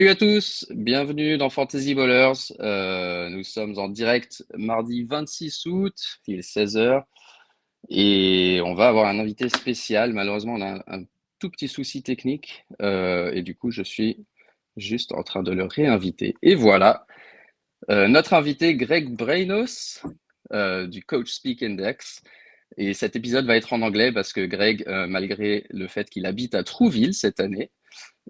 Salut à tous, bienvenue dans Fantasy Ballers. Nous sommes en direct mardi 26 août, il est 16h et on va avoir un invité spécial. Malheureusement, on a un tout petit souci technique et du coup, je suis juste en train de le réinviter. Et voilà, notre invité Greg Brainos du Coachspeak Index. Et cet épisode va être en anglais parce que Greg, malgré le fait qu'il habite à Trouville cette année,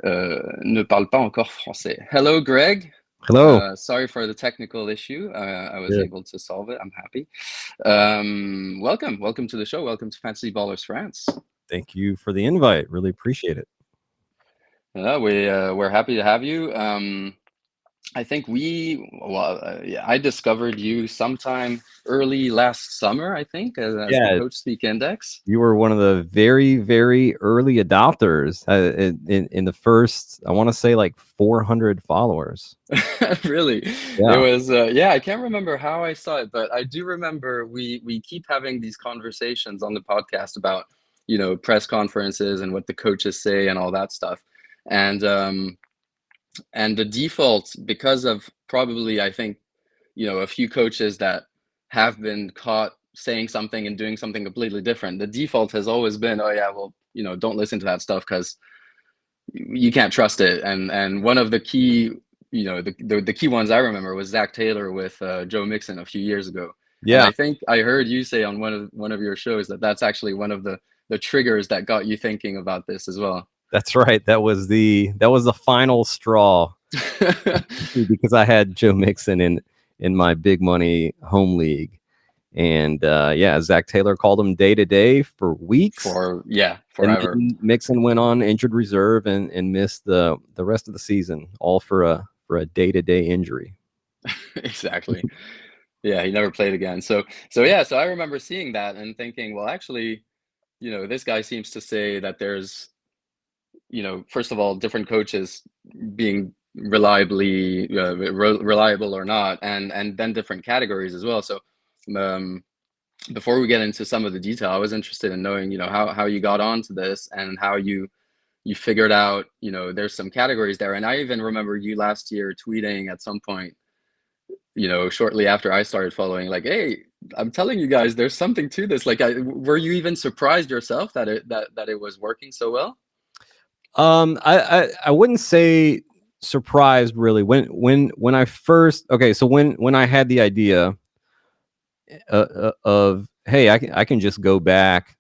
ne parle pas encore français. Hello, Greg. Hello. Sorry for the technical issue. I was Yeah. able to solve it. I'm happy. Welcome to the show. Welcome to Fantasy Ballers France. Thank you for the invite. Really appreciate it. We're happy to have you. I think I discovered you sometime early last summer, I think, as the Coachspeak Index. You were one of the very, very early adopters in the first, I want to say, like 400 followers. Really? Yeah. It was, I can't remember how I saw it, but I do remember we keep having these conversations on the podcast about, press conferences and what the coaches say and all that stuff. And the default, because of probably, I think, a few coaches that have been caught saying something and doing something completely different, the default has always been, don't listen to that stuff because you can't trust it. And one of the key, the key ones I remember was Zach Taylor with Joe Mixon a few years ago. Yeah. And I think I heard you say on one of your shows that that's actually one of the triggers that got you thinking about this as well. That's right. That was the final straw because I had Joe Mixon in my big money home league. And Zach Taylor called him day to day for weeks. Forever. And Mixon went on injured reserve and missed the rest of the season, all for a day to day injury. Exactly. Yeah, he never played again. So I remember seeing that and thinking, well, actually, this guy seems to say that there's, first of all, different coaches being reliably reliable or not, and then different categories as well. So before we get into some of the detail, I was interested in knowing, how you got onto this and how you figured out, there's some categories there. And I even remember you last year tweeting at some point, shortly after I started following, like, hey, I'm telling you guys, there's something to this. Like, were you even surprised yourself that it was working so well? I wouldn't say surprised really when I first, so when I had the idea of, hey, I can just go back,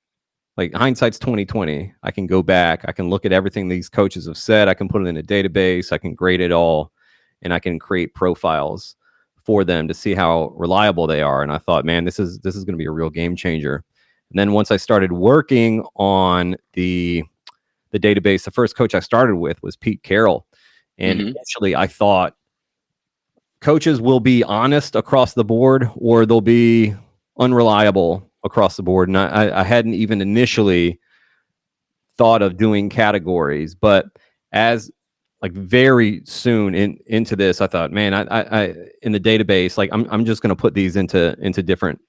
like hindsight's 2020. I can go back, I can look at everything these coaches have said, I can put it in a database, I can grade it all, and I can create profiles for them to see how reliable they are. And I thought, man, this is going to be a real game changer. And then once I started working on the database, the first coach I started with was Pete Carroll. And eventually I thought coaches will be honest across the board or they'll be unreliable across the board. And I hadn't even initially thought of doing categories, but as like very soon into this, I thought, man, I in the database, like I'm just going to put these into different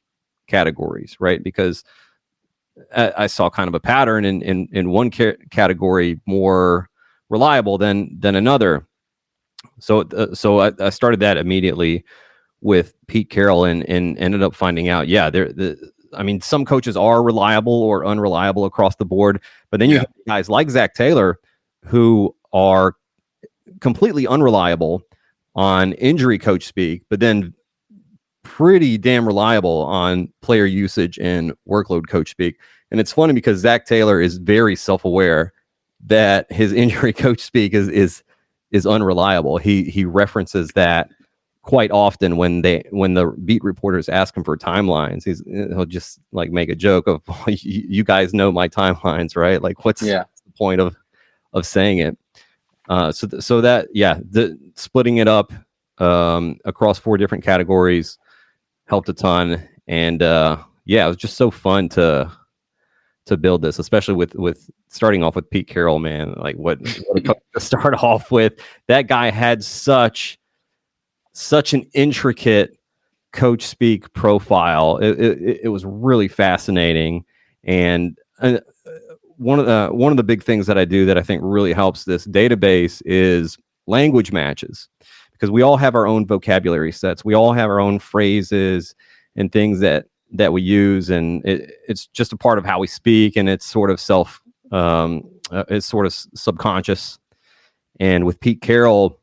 categories, right? Because I saw kind of a pattern in one category more reliable than another. So I started that immediately with Pete Carroll and ended up finding out, some coaches are reliable or unreliable across the board, but then you have guys like Zach Taylor who are completely unreliable on injury coach speak, but then pretty damn reliable on player usage and workload coach speak. And it's funny because Zach Taylor is very self-aware that his injury coach speak is unreliable. He references that quite often when the beat reporters ask him for timelines. He'll just like make a joke of, you guys know my timelines, right? Like what's the point of saying it? So that the splitting it up across 4 different categories helped a ton, and it was just so fun to build this, especially with starting off with Pete Carroll. Man, like what a coach to start off with. That guy had such an intricate coach speak profile. It was really fascinating, and one of the big things that I do that I think really helps this database is language matches, because we all have our own vocabulary sets. We all have our own phrases and things that we use, and it's just a part of how we speak, and it's sort of it's sort of subconscious. And with Pete Carroll,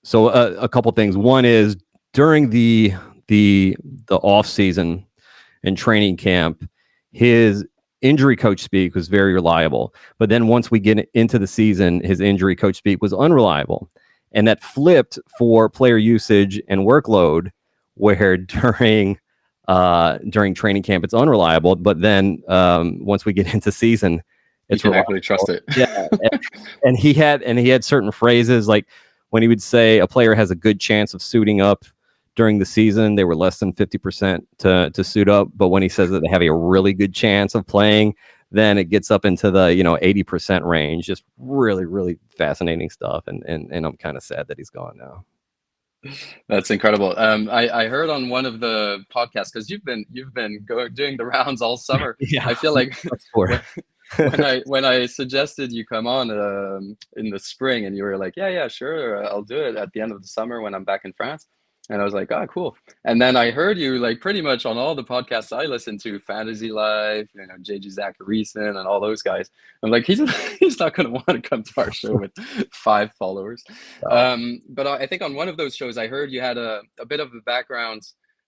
so a couple things. One is during the off season and training camp, his injury coach speak was very reliable. But then once we get into the season, his injury coach speak was unreliable. And that flipped for player usage and workload, where during training camp it's unreliable, but then once we get into season, it's you can actually trust it. Yeah. and he had certain phrases, like when he would say a player has a good chance of suiting up during the season, they were less than 50% to suit up. But when he says that they have a really good chance of playing, then it gets up into the 80% range. Just really, really fascinating stuff. And I'm kind of sad that he's gone now. That's incredible. I heard on one of the podcasts, because you've been doing the rounds all summer. Yeah, I feel like when I suggested you come on in the spring, and you were like, yeah, sure, I'll do it at the end of the summer when I'm back in France. And I was like, cool. And then I heard you like pretty much on all the podcasts I listen to, Fantasy Life, JG Zacharyson and all those guys. I'm like, he's not going to want to come to our show with 5 followers. But I think on one of those shows, I heard you had a bit of a background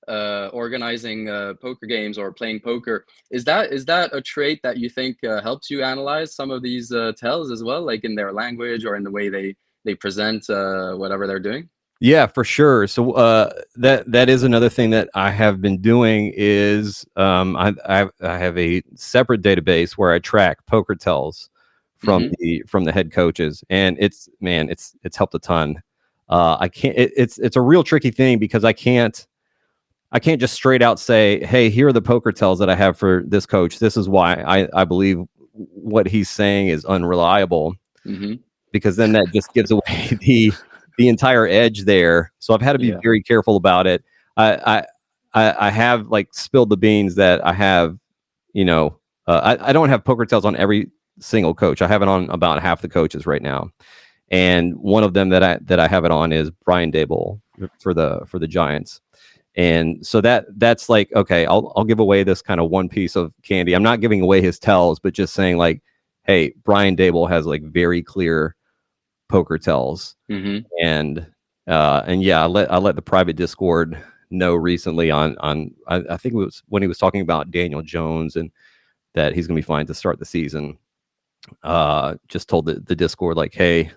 organizing poker games or playing poker. Is that a trait that you think helps you analyze some of these tells as well, like in their language or in the way they present whatever they're doing? Yeah, for sure. So that is another thing that I have been doing is I have a separate database where I track poker tells from the head coaches, and it's helped a ton. It's a real tricky thing, because I can't just straight out say, hey, here are the poker tells that I have for this coach. This is why I believe what he's saying is unreliable, because then that just gives away the entire edge there. So I've had to be very careful about it. I have like spilled the beans that I have, I don't have poker tells on every single coach. I have it on about half the coaches right now. And one of them that I have it on is Brian Daboll for the Giants. And so that's like, okay, I'll give away this kind of one piece of candy. I'm not giving away his tells, but just saying like, hey, Brian Daboll has like very clear poker tells. And yeah, I let the private Discord know recently on I think it was when he was talking about Daniel Jones and that he's gonna be fine to start the season. Just told the Discord like, hey,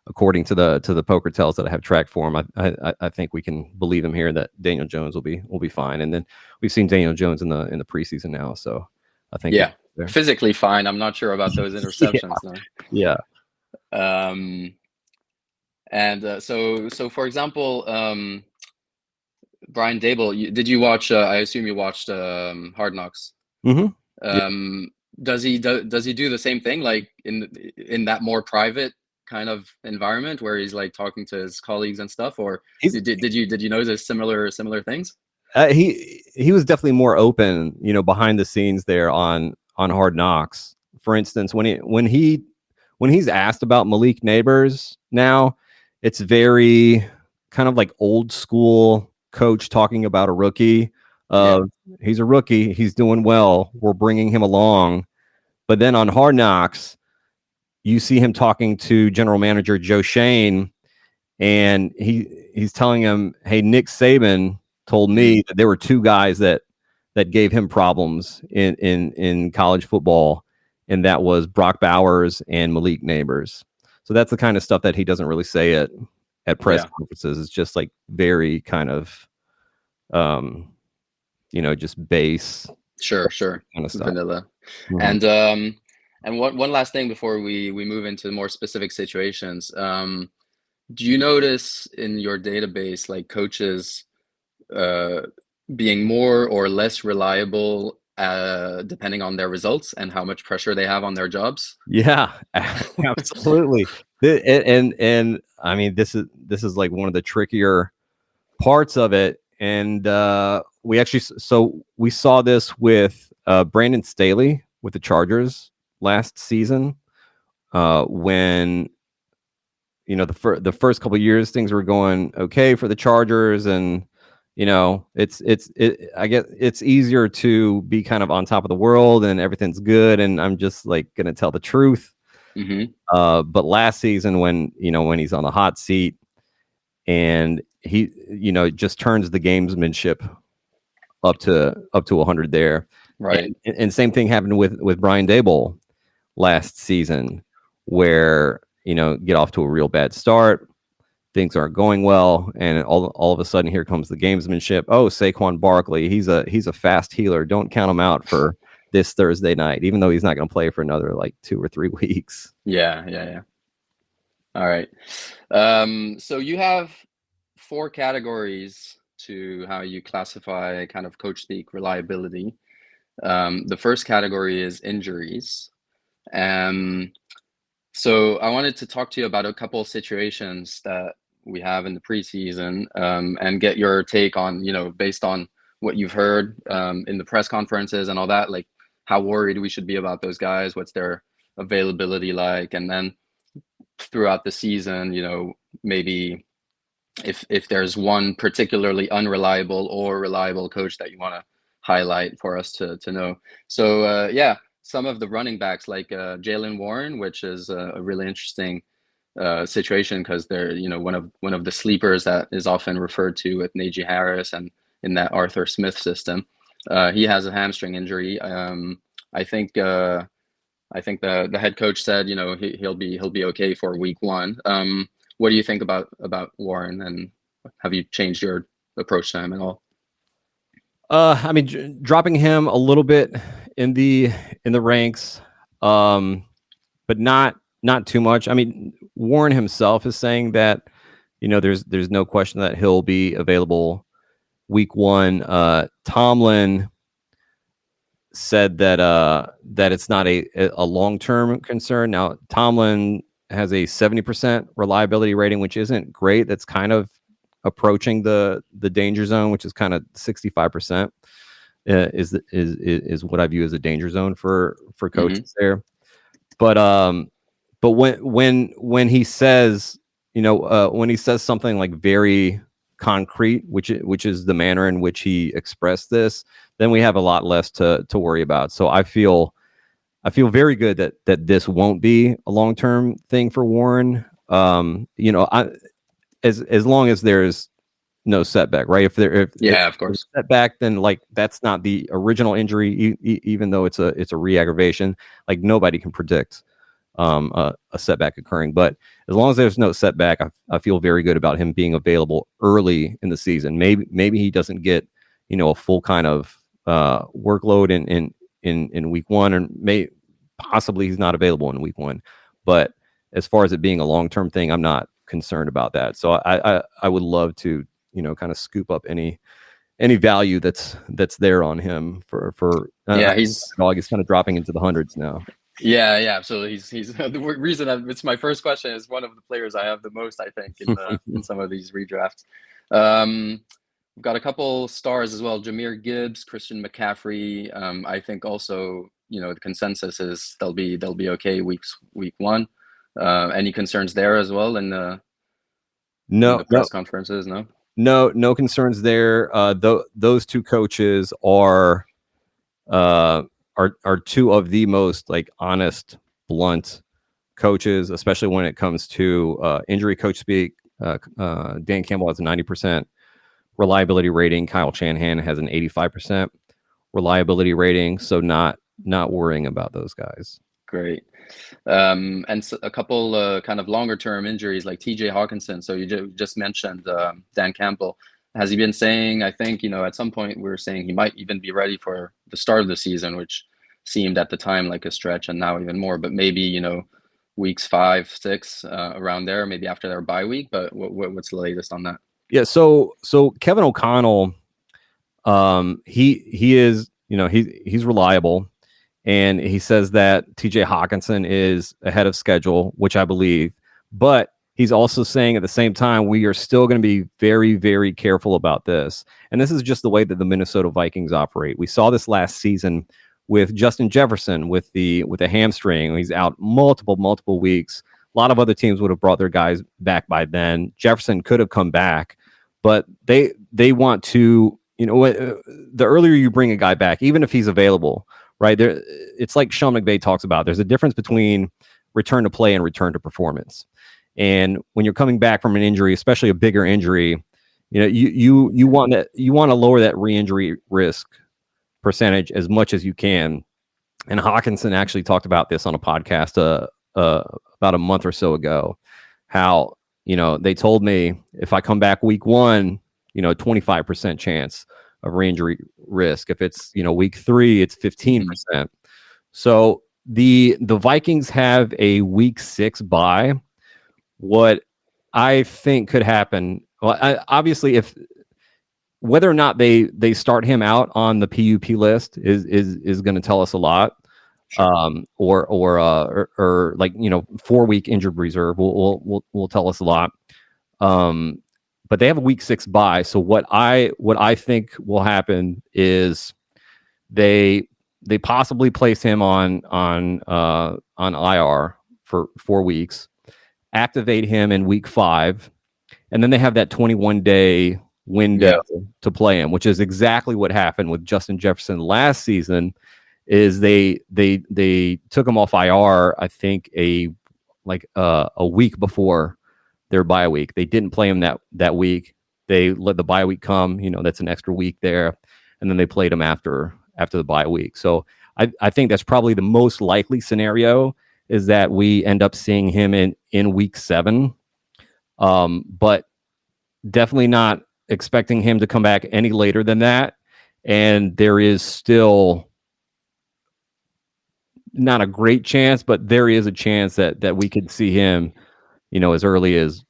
according to the poker tells that I have tracked for him, I think we can believe him here that Daniel Jones will be fine. And then we've seen Daniel Jones in the preseason now, so I think physically fine. I'm not sure about those interceptions. Yeah. So for example, Brian Daboll, did you watch? I assume you watched Hard Knocks. Does he do the same thing, like in that more private kind of environment where he's like talking to his colleagues and stuff, or did you notice similar things? He was definitely more open, behind the scenes there on Hard Knocks. For instance, when he's asked about Malik Neighbors now, it's very kind of like old school coach talking about a rookie. He's a rookie, he's doing well, we're bringing him along. But then on Hard Knocks, you see him talking to general manager Joe Shane, and he's telling him, hey, Nick Saban told me that there were 2 guys that gave him problems in college football, and that was Brock Bowers and Malik Neighbors. So that's the kind of stuff that he doesn't really say at press conferences. It's just like very kind of, just base. Sure. Kind of stuff. Vanilla. And one last thing before we move into more specific situations. Do you notice in your database, like coaches being more or less reliable depending on their results and how much pressure they have on their jobs? Yeah, absolutely. And I mean, this is like one of the trickier parts of it. And we saw this with Brandon Staley with the Chargers last season, when the first couple of years things were going okay for the Chargers, and I guess it's easier to be kind of on top of the world and everything's good, and I'm just like gonna tell the truth. But last season, when he's on the hot seat and he just turns the gamesmanship up to 100 there, right? And same thing happened with Brian Daboll last season, where get off to a real bad start, things aren't going well, and all of a sudden here comes the gamesmanship. Oh, Saquon Barkley, he's a fast healer. Don't count him out for this Thursday night, even though he's not going to play for another like 2 or 3 weeks. Yeah. All right. So you have 4 categories to how you classify kind of Coachspeak reliability. The first category is injuries. So I wanted to talk to you about a couple of situations that we have in the preseason, and get your take on, based on what you've heard in the press conferences and all that, like how worried we should be about those guys, what's their availability like, and then throughout the season, maybe if there's one particularly unreliable or reliable coach that you want to highlight for us to know. So some of the running backs like Jaylen Warren, which is a really interesting situation because they're one of the sleepers that is often referred to with Najee Harris and in that Arthur Smith system. He has a hamstring injury. I think the head coach said he'll be okay for week 1. What do you think about Warren, and have you changed your approach to him at all? I mean, dropping him a little bit in the ranks, but not too much. I mean, Warren himself is saying that there's no question that he'll be available week 1. Tomlin said that it's not a long-term concern. Now, Tomlin has a 70% reliability rating, which isn't great. That's kind of approaching the danger zone, which is kind of 65%. Is what I view as a danger zone for coaches there. But when he says something like very concrete, which is the manner in which he expressed this, then we have a lot less to worry about. So I feel very good that this won't be a long-term thing for Warren. As long as there's no setback, right? If of course, setback, then like that's not the original injury, even though it's a re-aggravation. Like nobody can predict a setback occurring, but as long as there's no setback, I feel very good about him being available early in the season. Maybe he doesn't get a full kind of workload in week 1, and possibly he's not available in week 1. But as far as it being a long-term thing, I'm not concerned about that. So I would love to kind of scoop up any value that's there on him for he's kind of dropping into the hundreds now. Yeah, absolutely. He's the reason it's my first question is one of the players I have the most, I think, in some of these redrafts. We've got a couple stars as well: Jahmyr Gibbs, Christian McCaffrey. I think also the consensus is they'll be okay week 1. Any concerns there as well in the press conferences? No concerns there. Those 2 coaches are 2 of the most like honest, blunt coaches, especially when it comes to injury Coachspeak. Dan Campbell has a 90% reliability rating. Kyle Shanahan has an 85% reliability rating. So not worrying about those guys. Great. And so a couple kind of longer term injuries like TJ Hawkinson. So you just mentioned Dan Campbell. Has he been saying, I think, at some point we were saying he might even be ready for the start of the season, which seemed at the time like a stretch, and now even more, but maybe, weeks 5, 6 around there, maybe after their bye week. But what's the latest on that? Yeah. So Kevin O'Connell, he is, he's reliable. And he says that TJ Hawkinson is ahead of schedule, which I believe. But he's also saying at the same time, we are still going to be very, very careful about this. And this is just the way that the Minnesota Vikings operate. We saw this last season with Justin Jefferson with the hamstring. He's out multiple weeks A lot of other teams would have brought their guys back by then. Jefferson could have come back, but they want to, the earlier you bring a guy back, even if he's available, right there, it's like Sean McVay talks about. There's a difference between return to play and return to performance. And when you're coming back from an injury, especially a bigger injury, you want to lower that re-injury risk percentage as much as you can. And Hawkinson actually talked about this on a podcast about a month or so ago, how they told me if I come back week 1, 25% chance of re-injury risk. If it's week 3, it's 15%. So the Vikings have a week 6 bye. What I think could happen, well, obviously, if whether or not they start him out on the PUP list is going to tell us a lot. Sure. Or like 4-week injured reserve will tell us a lot. But they have a week 6 bye. So what I think will happen is they possibly place him on IR for 4 weeks, activate him in week 5, and then they have that 21-day window to play him, which is exactly what happened with Justin Jefferson last season. Is they took him off IR, I think a week before their bye week. They didn't play him that week. They let the bye week come. That's an extra week there, and then they played him after the bye week. So I think that's probably the most likely scenario, is that we end up seeing him in week 7. But definitely not expecting him to come back any later than that. And there is still not a great chance, but there is a chance that we could see him, as early as,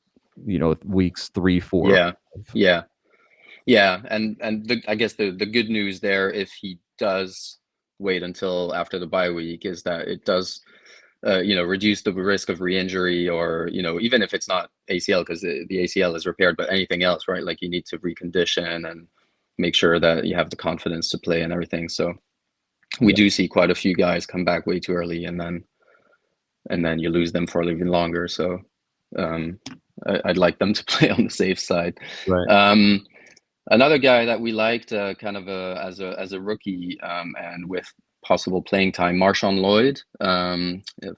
weeks 3, 4. Yeah. And I guess the good news there, if he does wait until after the bye week, is that it does, reduce the risk of re-injury, or, even if it's not ACL, because the ACL is repaired, but anything else, right? Like you need to recondition and make sure that you have the confidence to play and everything. So we do see quite a few guys come back way too early, and then you lose them for even longer. So I'd like them to play on the safe side. Right. Another guy that we liked, kind of as a rookie, and with possible playing time, Marshawn Lloyd,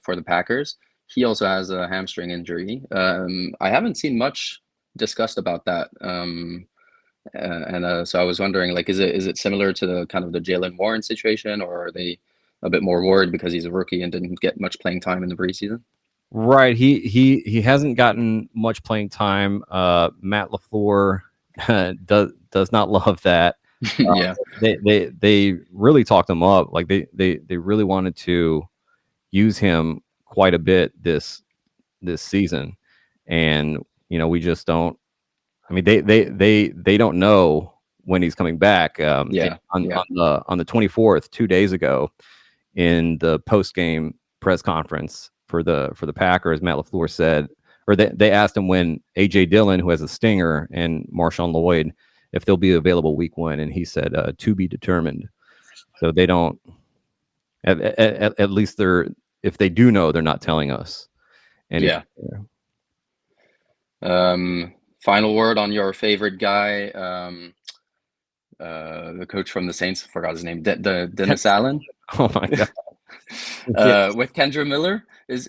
for the Packers. He also has a hamstring injury. I haven't seen much discussed about that. So I was wondering, like, is it similar to the kind of the Jaylen Warren situation, or are they a bit more worried because he's a rookie and didn't get much playing time in the preseason? Right. He hasn't gotten much playing time. Matt LaFleur does not love that. Yeah. They really talked him up. Like they really wanted to use him quite a bit this season, and we just don't. I mean, they don't know when he's coming back. On the 24th, 2 days ago, in the post game press conference for the Packers, Matt LaFleur said, or they asked him when AJ Dillon, who has a stinger, and Marshawn Lloyd, if they'll be available week 1, and he said to be determined. So they don't. At least if they do know, they're not telling us anything. Yeah. Final word on your favorite guy, the coach from the Saints, forgot his name, Dennis Allen. Oh my God. With Kendra Miller.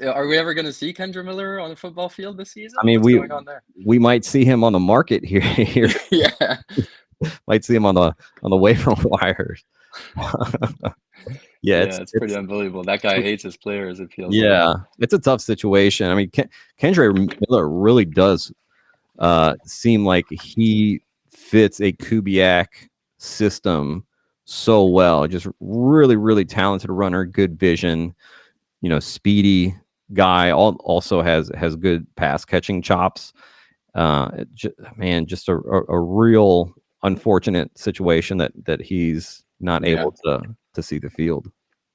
Are we ever going to see Kendra Miller on the football field this season? I mean, what's going on there? We might see him on the market here. Yeah. Might see him on the waiver wires. It's pretty unbelievable. That guy hates his players, it feels like. It's a tough situation. I mean, Kendra Miller really does seem like he fits a Kubiak system so well. Just really, really talented runner, good vision, speedy guy. Also has good pass catching chops. Just a real unfortunate situation that he's not able to see the field.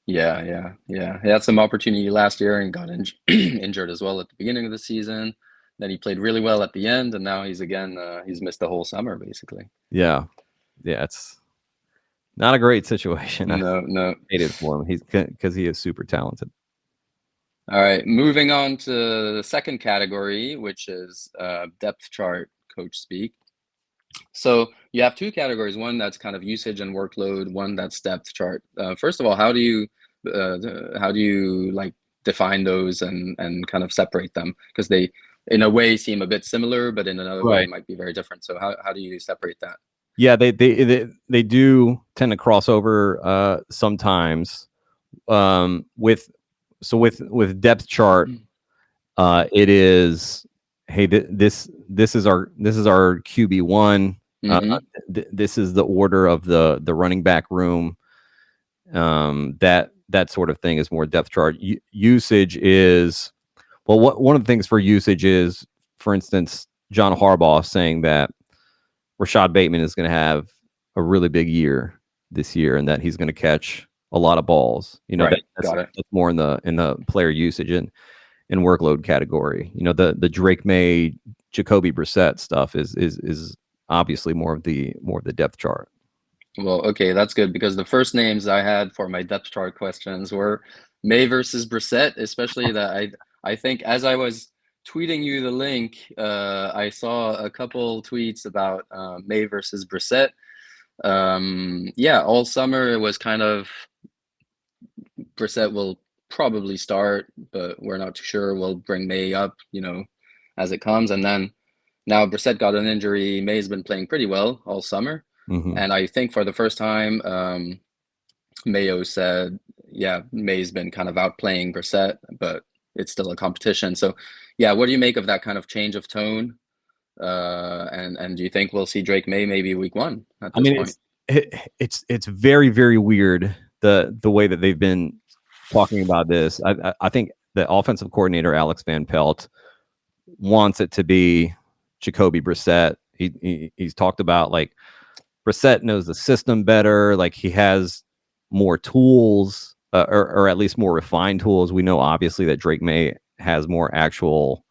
Yeah. He had some opportunity last year and got injured as well at the beginning of the season. Then he played really well at the end, and now he's missed the whole summer basically. Yeah, it's not a great situation. No. I hate it for him. He's because he is super talented. All right, moving on to the second category, which is depth chart coach speak. So you have two categories, one that's kind of usage and workload, one that's depth chart. First of all, how do you like define those and kind of separate them? Because they, in a way, seem a bit similar, but in another way might be very different. So how do you separate that? Yeah, they do tend to cross over sometimes. With depth chart, it is, hey, this is our QB1. This is the order of the running back room. That sort of thing is more depth chart. Usage is, well, one of the things for usage is, for instance, John Harbaugh saying that Rashad Bateman is going to have a really big year this year, and that he's going to catch a lot of balls. You know, right. that's more in the player usage and workload category. You know, the Drake May, Jacoby Brissett stuff is obviously more of the depth chart. Well, okay, that's good, because the first names I had for my depth chart questions were May versus Brissett, especially that I think as I was tweeting you the link, I saw a couple tweets about May versus Brissett. Yeah, all summer it was kind of Brissett will probably start, but we're not too sure. We'll bring May up, you know, as it comes. And then now Brissett got an injury. May's been playing pretty well all summer. And I think for the first time, Mayo said, yeah, May's been kind of outplaying Brissett, but it's still a competition. So yeah, what do you make of that kind of change of tone? And do you think we'll see Drake May maybe week 1 at this point? It's very, very weird the way that they've been talking about this. I think the offensive coordinator Alex Van Pelt wants it to be Jacoby Brissett. He's talked about, like, Brissett knows the system better, like he has more tools, or at least more refined tools. We know obviously that Drake May has more actual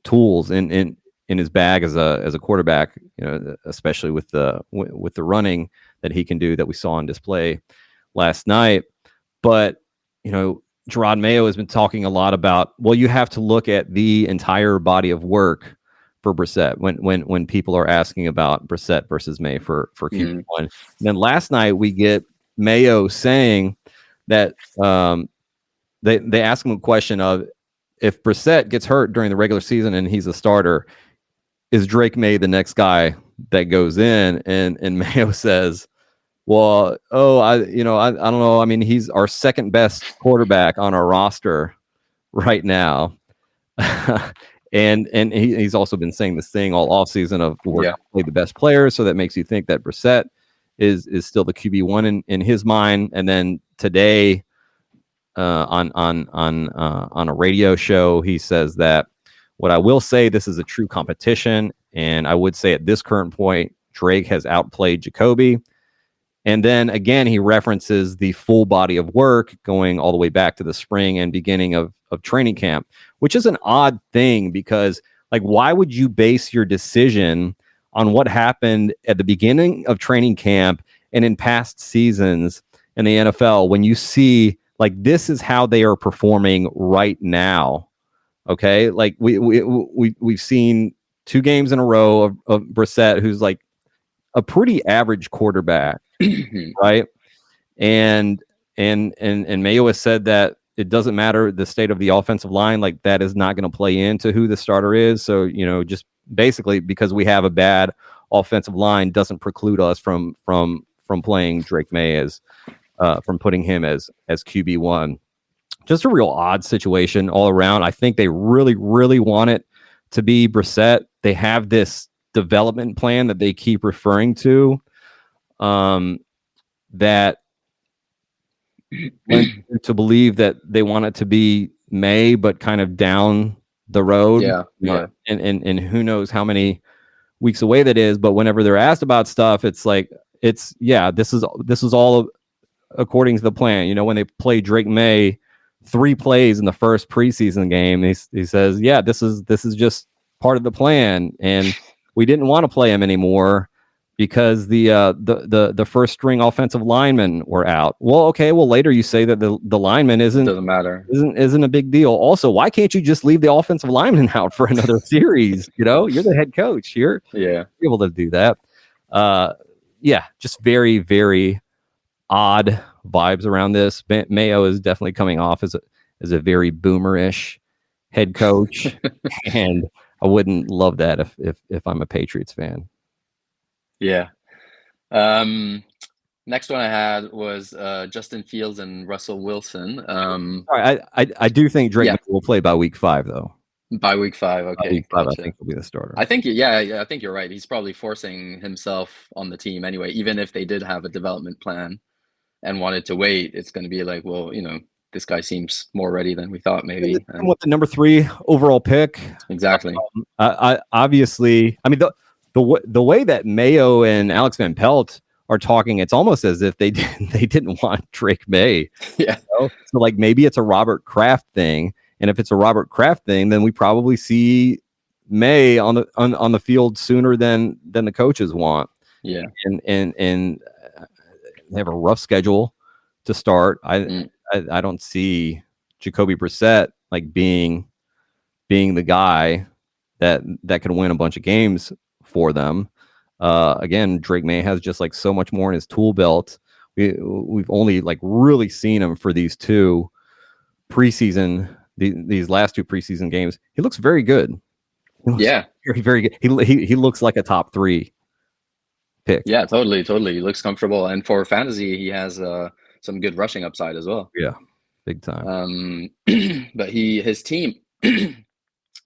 tools in his bag as a quarterback, you know, especially with the running that he can do, that we saw on display last night. But, you know, Gerard Mayo has been talking a lot about, well, you have to look at the entire body of work for Brissett when people are asking about Brissett versus May for QB1. And then last night we get Mayo saying that they ask him a question of, if Brissett gets hurt during the regular season and he's a starter, is Drake May the next guy that goes in? And Mayo says, well, I don't know. I mean, he's our second best quarterback on our roster right now. And he's also been saying this thing all offseason of, we're going to play the best players. So that makes you think that Brissett is still the QB1 in his mind. And then today, on a radio show, he says that, what I will say, this is a true competition, and I would say at this current point, Drake has outplayed Jacoby. And then again, he references the full body of work going all the way back to the spring and beginning of training camp, which is an odd thing, because, like, why would you base your decision on what happened at the beginning of training camp and in past seasons in the NFL when you see, like, this is how they are performing right now? Okay, like we've seen 2 games in a row of Brissett, who's like a pretty average quarterback, right? And Mayo has said that it doesn't matter the state of the offensive line, like that is not going to play into who the starter is. So, you know, just basically because we have a bad offensive line doesn't preclude us from playing Drake May as from putting him as QB1. Just a real odd situation all around. I think they really, really want it to be Brissett. They have this development plan that they keep referring to, that to believe that they want it to be May, but kind of down the road. Yeah. And who knows how many weeks away that is. But whenever they're asked about stuff, it's like, this is all according to the plan. You know, when they play Drake May 3 plays in the first preseason game, he says, yeah, this is just part of the plan, and we didn't want to play him anymore, because the first string offensive linemen were out. Well, okay, well later you say that the lineman Doesn't matter. isn't a big deal. Also, why can't you just leave the offensive lineman out for another series? You know, you're the head coach. You're able to do that. Yeah, just very, very odd vibes around this. Mayo is definitely coming off as a very boomerish head coach, and I wouldn't love that if I'm a Patriots fan. Yeah. Next one I had was Justin Fields and Russell Wilson. I do think Drake May will play by week 5, though. By week 5, okay. By week 5, gotcha. I think he'll be the starter. I think, I think you're right. He's probably forcing himself on the team anyway. Even if they did have a development plan and wanted to wait, it's going to be like, well, you know, this guy seems more ready than we thought, maybe. And with the number 3 overall pick, exactly. Obviously, I mean the way that Mayo and Alex Van Pelt are talking, it's almost as if they didn't want Drake May. Yeah. You know? So like maybe it's a Robert Kraft thing, and if it's a Robert Kraft thing, then we probably see May on the field sooner than the coaches want. Yeah. And they have a rough schedule to start. I don't see Jacoby Brissett like being the guy that can win a bunch of games for them. Again, Drake May has just like so much more in his tool belt. We've only like really seen him for these 2 preseason, these last 2 preseason games. He looks very good. Yeah, very, very good. He looks like a top 3 pick. Yeah, totally. He looks comfortable, and for fantasy, he has some good rushing upside as well. Yeah, big time. But his team,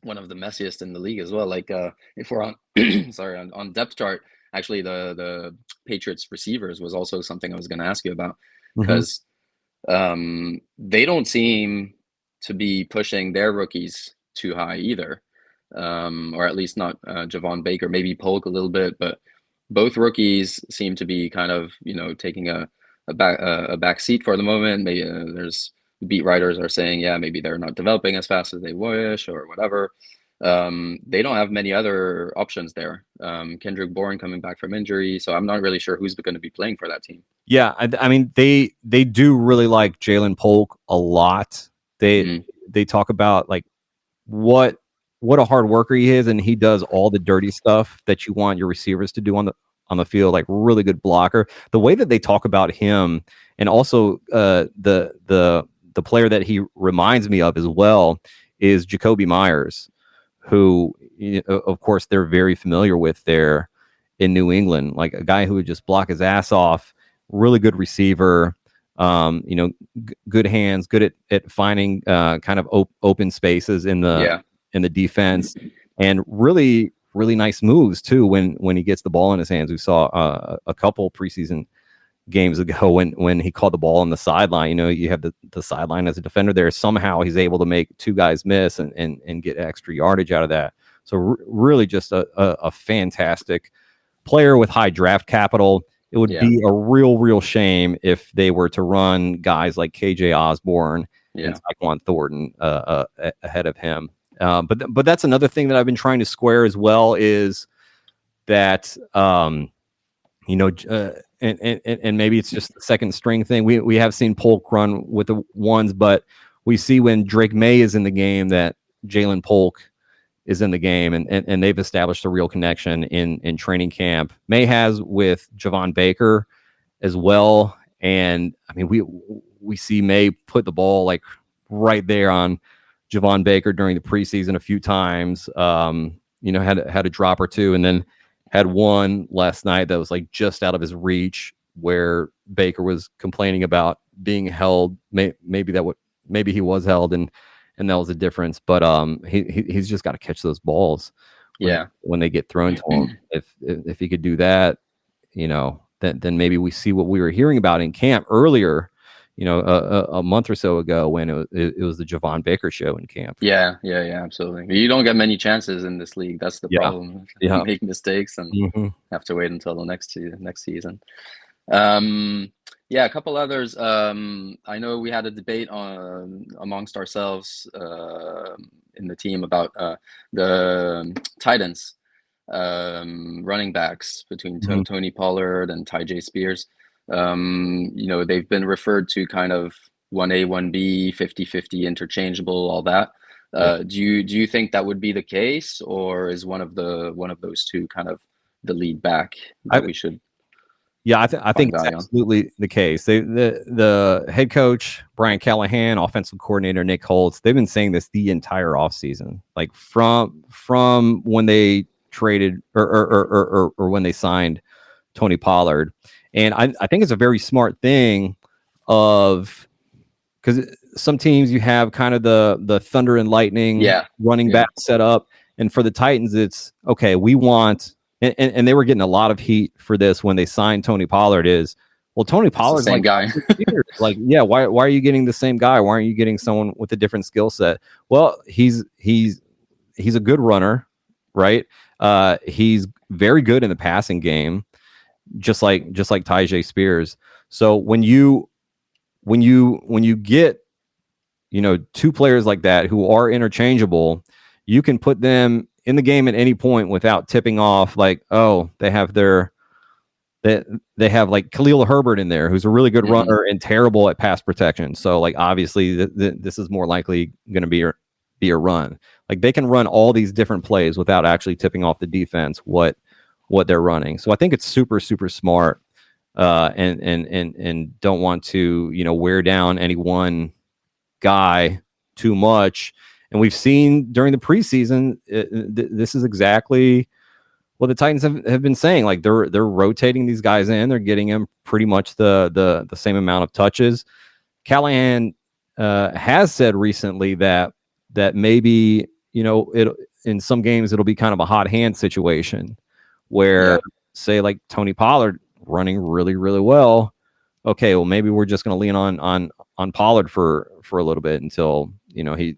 one of the messiest in the league as well. Like if we're on on depth chart, actually the Patriots receivers was also something I was going to ask you about, because they don't seem to be pushing their rookies too high either, or at least not Javon Baker, maybe Polk a little bit, but both rookies seem to be kind of, you know, taking a back seat for the moment. Maybe there's beat writers are saying, yeah, maybe they're not developing as fast as they wish or whatever. They don't have many other options there. Kendrick Bourne coming back from injury, so I'm not really sure who's going to be playing for that team. Yeah, I mean they do really like Jalen Polk a lot. They talk about like what a hard worker he is, and he does all the dirty stuff that you want your receivers to do on the field, like really good blocker. The way that they talk about him, and also the player that he reminds me of as well is Jacoby Myers, who, you know, of course they're very familiar with there in New England, like a guy who would just block his ass off, really good receiver, you know, good hands, good at finding kind of open spaces in the defense, and really, really nice moves too when he gets the ball in his hands. We saw a couple preseason games ago when he caught the ball on the sideline. You know, you have the sideline as a defender there. Somehow he's able to make 2 guys miss and get extra yardage out of that. So really just a fantastic player with high draft capital. It would be a real shame if they were to run guys like KJ Osborne and Tyquan Thornton ahead of him. But that's another thing that I've been trying to square as well, is that you know, and maybe it's just the second string thing. We have seen Polk run with the ones, but we see when Drake May is in the game that Jalen Polk is in the game, and they've established a real connection in training camp. May has with Javon Baker as well, and I mean we see May put the ball like right there on Javon Baker during the preseason a few times. You know, had a drop or 2, and then had one last night that was like just out of his reach, where Baker was complaining about being held. Maybe he was held, and that was the difference. But he's just got to catch those balls when they get thrown to him. If he could do that, you know, then maybe we see what we were hearing about in camp earlier, you know, a month or so ago, when it was the Javon Baker show in camp. Yeah, absolutely. You don't get many chances in this league. That's the problem. You make mistakes and have to wait until the next season. A couple others. I know we had a debate amongst ourselves in the team about the Titans. running backs between Mhm. Tony Pollard and Tyjae Spears. They've been referred to kind of 1A, 1B, 50-50 interchangeable, all that. Yeah. Do you think that would be the case, or is one of those two kind of the lead back that I we should Yeah, I think find it's value on? absolutely the case. The head coach Brian Callahan, offensive coordinator Nick Holtz, they've been saying this the entire offseason, like from when they traded or when they signed Tony Pollard, and I think it's a very smart thing of because some teams you have kind of the thunder and lightning Yeah, running yeah, back set up, and for the Titans, it's okay. We want and they were getting a lot of heat for this when they signed Tony Pollard. Is well, Tony it's the Pollard's same like guy. like yeah. Why are you getting the same guy? Why aren't you getting someone with a different skill set? Well, he's a good runner, right? He's very good in the passing game, just like Tyjae Spears. So when you get two players like that who are interchangeable, you can put them in the game at any point without tipping off like, oh, they have like Khalil Herbert in there, who's a really good Hmm. runner and terrible at pass protection. So like obviously this is more likely going to be a run. Like they can run all these different plays without actually tipping off the defense what they're running. So I think it's super super smart, and don't want to wear down any one guy too much. And we've seen during the preseason, this is exactly what the Titans have been saying. Like they're rotating these guys in, they're getting them pretty much the same amount of touches. Callahan has said recently that maybe it in some games it'll be kind of a hot hand situation where Yeah, say like Tony Pollard running really really well. Okay, well maybe we're just going to lean on Pollard for a little bit until he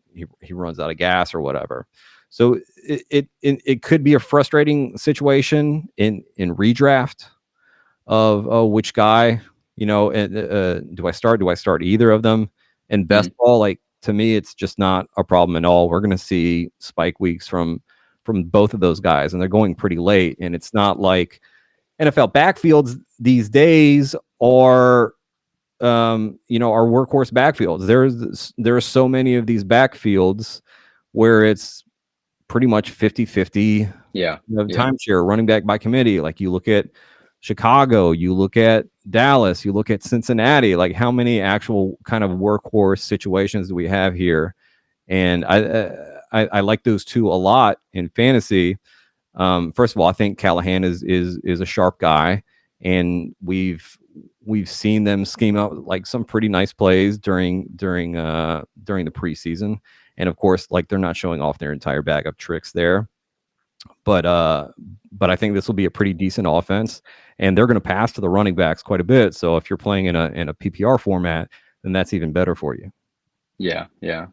runs out of gas or whatever. So it could be a frustrating situation in redraft of which guy do I start either of them. And best mm, ball, like to me, it's just not a problem at all. We're going to see spike weeks from both of those guys, and they're going pretty late. And it's not like NFL backfields these days are our workhorse backfields. There are so many of these backfields where it's pretty much 50-50 yeah, yeah, timeshare running back by committee. Like you look at Chicago, you look at Dallas, you look at Cincinnati, like how many actual kind of workhorse situations do we have here? And I like those two a lot in fantasy. First of all, I think Callahan is a sharp guy, and we've seen them scheme out like some pretty nice plays during the preseason. And of course, like they're not showing off their entire bag of tricks there, but I think this will be a pretty decent offense, and they're going to pass to the running backs quite a bit. So if you're playing in a PPR format, then that's even better for you. yeah, yeah.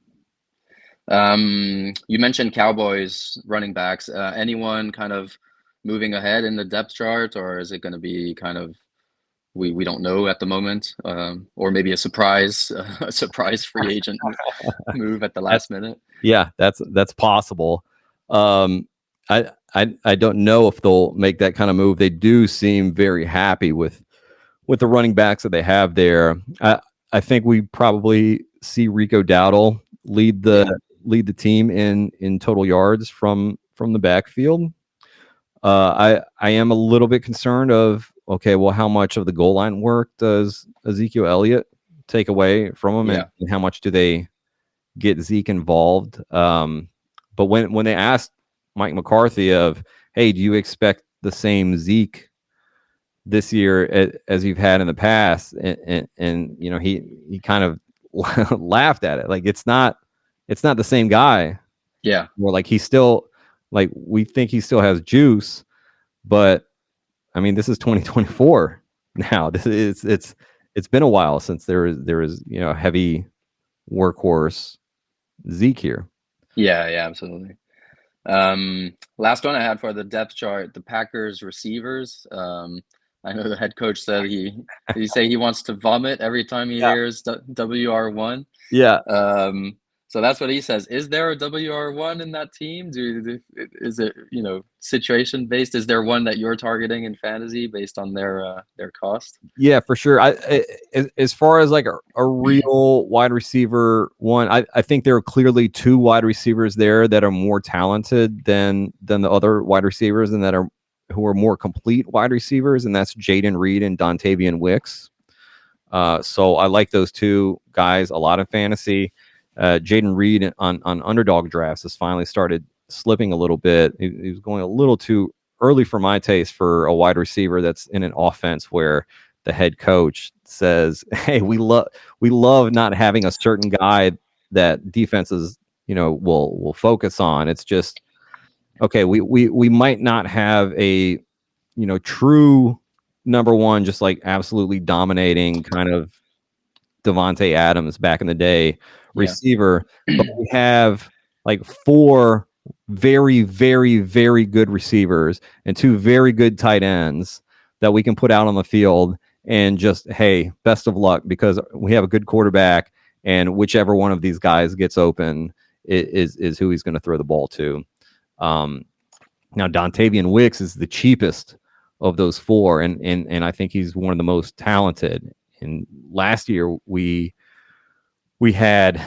You mentioned Cowboys running backs. Anyone kind of moving ahead in the depth chart, or is it going to be kind of we don't know at the moment, or maybe a surprise a surprise free agent move at the That's last minute? Yeah, that's possible. Um, I don't know if they'll make that kind of move. They do seem very happy with the running backs that they have there. I think we probably see Rico Dowdle lead Yeah, the team in total yards from the backfield. I am a little bit concerned of okay, well, how much of the goal line work does Ezekiel Elliott take away from him, yeah, and how much do they get Zeke involved? But when they asked Mike McCarthy of, hey, do you expect the same Zeke this year as you've had in the past? And he kind of laughed at it. Like it's not the same guy. yeah, More like he's still like we think he still has juice, but I mean this is 2024 now. This is it's been a while since there is heavy workhorse Zeke here. yeah, yeah, absolutely. Last one I had for the depth chart, the Packers receivers. I know the head coach said he say he wants to vomit every time he Yeah. hears WR1. Yeah. Um, So that's what he says. Is there a WR1 in that team? Is it, situation based? Is there one that you're targeting in fantasy based on their cost? Yeah, for sure. As far as like a real wide receiver one, I think there are clearly two wide receivers there that are more talented than the other wide receivers, and who are more complete wide receivers, and that's Jayden Reed and Dontavian Wicks. So I like those two guys a lot in fantasy. Jayden Reed on underdog drafts has finally started slipping a little bit. He was going a little too early for my taste for a wide receiver that's in an offense where the head coach says, "Hey, we love not having a certain guy that defenses, will focus on." It's just, okay, we might not have a, true number one, just like absolutely dominating kind of Devontae Adams back in the day receiver, but we have like four very, very, very good receivers and two very good tight ends that we can put out on the field and just, hey, best of luck, because we have a good quarterback, and whichever one of these guys gets open is who he's going to throw the ball to. Now Dontavian Wicks is the cheapest of those four, and I think he's one of the most talented. And last year we had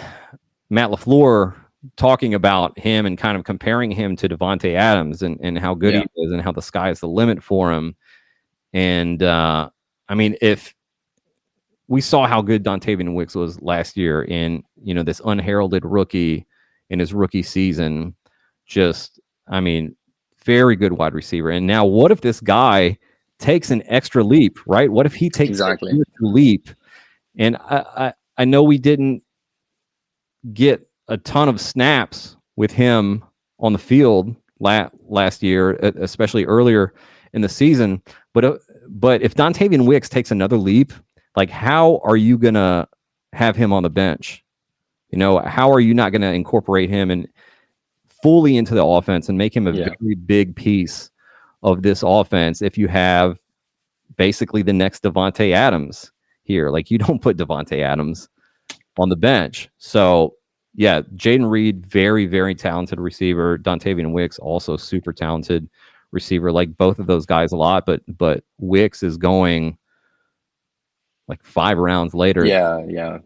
Matt LaFleur talking about him and kind of comparing him to Devontae Adams and how good he is and how the sky is the limit for him. And I mean, if we saw how good Dontavian Wicks was last year in, this unheralded rookie in his rookie season, just, I mean, very good wide receiver. And now what if this guy takes an extra leap, right? What if he takes an extra leap? And I know we didn't get a ton of snaps with him on the field last year, especially earlier in the season. But if Dontavian Wicks takes another leap, like, how are you going to have him on the bench? How are you not going to incorporate him and fully into the offense and make him a very big piece of this offense if you have basically the next Devontae Adams here? Like, you don't put Devontae Adams on the bench. So, yeah, Jayden Reed, very, very talented receiver. Dontavian Wicks, also super talented receiver. Like both of those guys a lot, but Wicks is going like 5 rounds later. Yeah.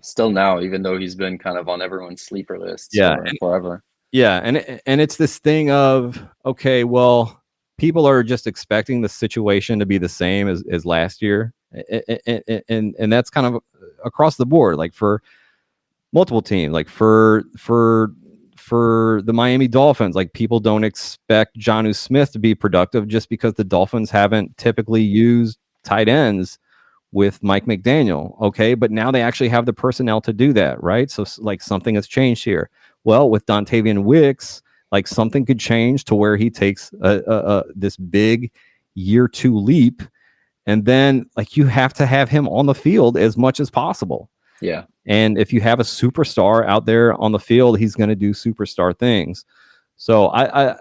Still now, even though he's been kind of on everyone's sleeper list forever. Yeah, and it's this thing of, okay, well, people are just expecting the situation to be the same as last year, and that's kind of across the board, like for multiple teams, like for the Miami Dolphins, like people don't expect Jonnu Smith to be productive just because the Dolphins haven't typically used tight ends with Mike McDaniel. Okay, but now they actually have the personnel to do that, right? So like something has changed here. Well, with Dontavian Wicks, like something could change to where he takes this big year 2 leap, and then like you have to have him on the field as much as possible. Yeah. And if you have a superstar out there on the field, he's going to do superstar things. So I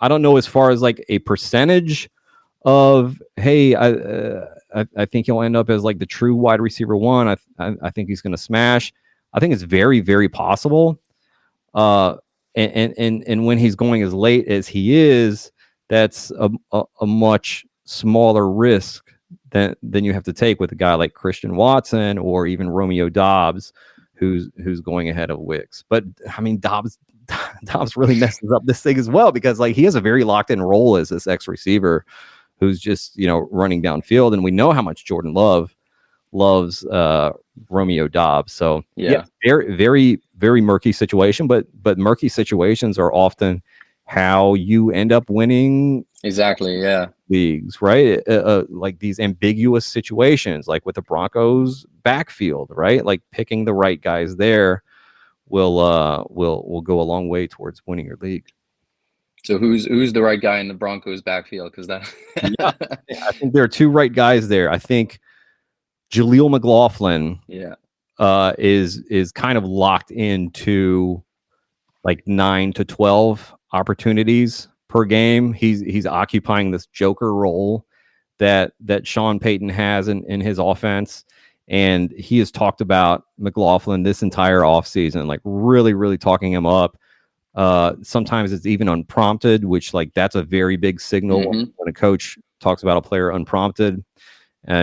don't know as far as like a percentage of, hey, I think he'll end up as like the true wide receiver 1. I think he's going to smash. I think it's very, very possible. And when he's going as late as he is, that's a much smaller risk than you have to take with a guy like Christian Watson or even Romeo Doubs, who's going ahead of Wicks. But I mean, Doubs really messes up this thing as well, because like he has a very locked in role as this X receiver who's just, running downfield, and we know how much Jordan Love loves Romeo Doubs. So yeah, very, very, very murky situation, but murky situations are often how you end up winning leagues, right? Like these ambiguous situations, like with the Broncos backfield, right? Like picking the right guys there will go a long way towards winning your league. So who's the right guy in the Broncos backfield? Because that I think there are 2 right guys there. I think Jaleel McLaughlin is kind of locked into like 9 to 12 opportunities per game. He's occupying this joker role that Sean Payton has in his offense. And he has talked about McLaughlin this entire offseason, like really, really talking him up. Sometimes it's even unprompted, which like that's a very big signal when a coach talks about a player unprompted.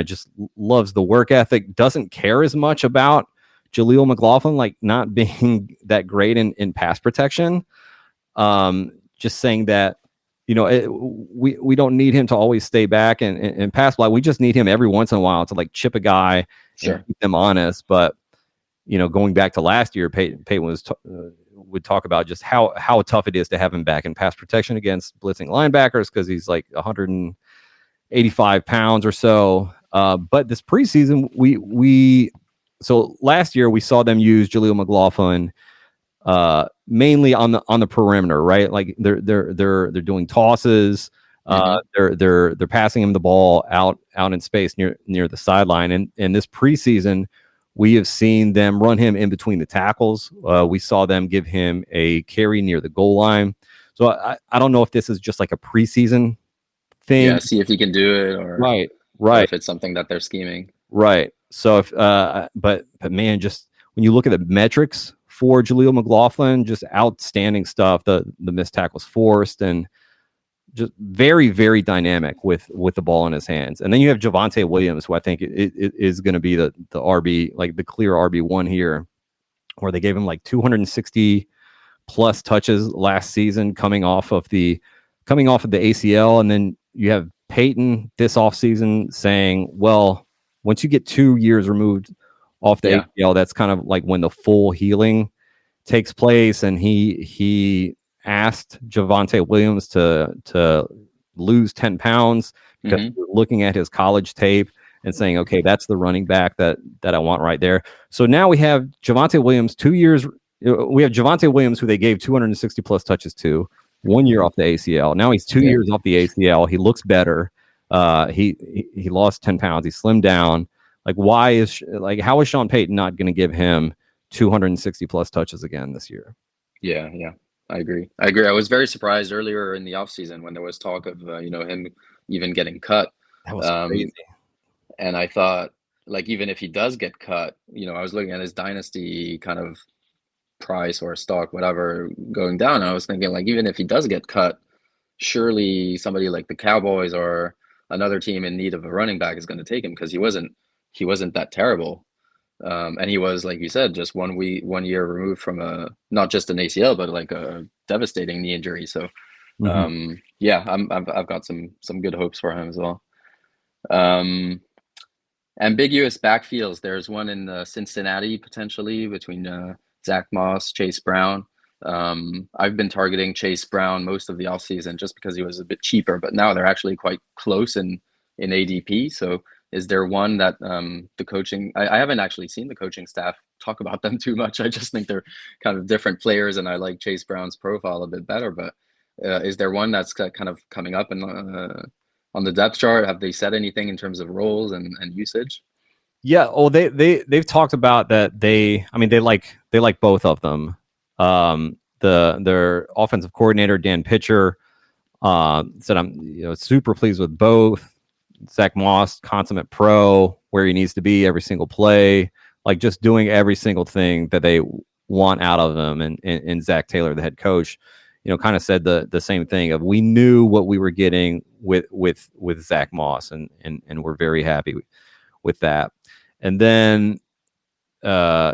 Just loves the work ethic, doesn't care as much about Jaleel McLaughlin like not being that great in pass protection. Just saying that, you know, we don't need him to always stay back and pass block. We just need him every once in a while to like chip a guy and keep them honest. But, you know, going back to last year, Peyton would talk about just how tough it is to have him back in pass protection against blitzing linebackers because he's like 185 pounds or so. But this preseason, so last year we saw them use Jaleel McLaughlin mainly on the perimeter, right? Like they're doing tosses. They're passing him the ball out in space near the sideline. And this preseason, we have seen them run him in between the tackles. We saw them give him a carry near the goal line. So I don't know if this is just like a preseason thing. Yeah, see if he can do it, or right. Or if it's something that they're scheming. Right. So if but man, just when you look at the metrics for Jaleel McLaughlin, just outstanding stuff. The missed tackles forced and just very, very dynamic with the ball in his hands. And then you have Javonte Williams, who I think it is going to be the RB, like the clear RB1 here, where they gave him like 260 plus touches last season coming off of the ACL. And then you have Peyton this offseason saying, well, once you get 2 years removed off the ACL, that's kind of like when the full healing takes place. And he asked Javonte Williams to lose 10 pounds because looking at his college tape and saying, okay, that's the running back that I want right there. So now we have Javonte Williams 2 years. We have Javonte Williams, who they gave 260 plus touches to, 1 year off the ACL. Now he's 2 years off the ACL. He looks better. He lost 10 pounds. He slimmed down. Like, how is Sean Payton not going to give him 260 plus touches again this year? Yeah. I agree. I was very surprised earlier in the offseason when there was talk of, him even getting cut. That was crazy. And I thought, like, even if he does get cut, I was looking at his dynasty kind of price or stock, whatever, going down. And I was thinking, like, even if he does get cut, surely somebody like the Cowboys or another team in need of a running back is going to take him, because he wasn't that terrible. And he was, like you said, just 1 year removed from not just an ACL, but like a devastating knee injury. So, I've got some good hopes for him as well. Ambiguous backfields. There's one in Cincinnati potentially between Zach Moss, Chase Brown. I've been targeting Chase Brown most of the offseason just because he was a bit cheaper, but now they're actually quite close in ADP. So is there one that the coaching, I haven't actually seen the coaching staff talk about them too much. I just think they're kind of different players, and I like Chase Brown's profile a bit better. But is there one that's kind of coming up on the depth chart? Have they said anything in terms of roles and usage? Yeah. Oh, they've talked about that. They like both of them. Their offensive coordinator, Dan Pitcher, said, I'm super pleased with both. Zach Moss, consummate pro, where he needs to be every single play, like just doing every single thing that they want out of him. And Zach Taylor, the head coach, kind of said the same thing of, we knew what we were getting with Zach Moss, and we're very happy with that. And then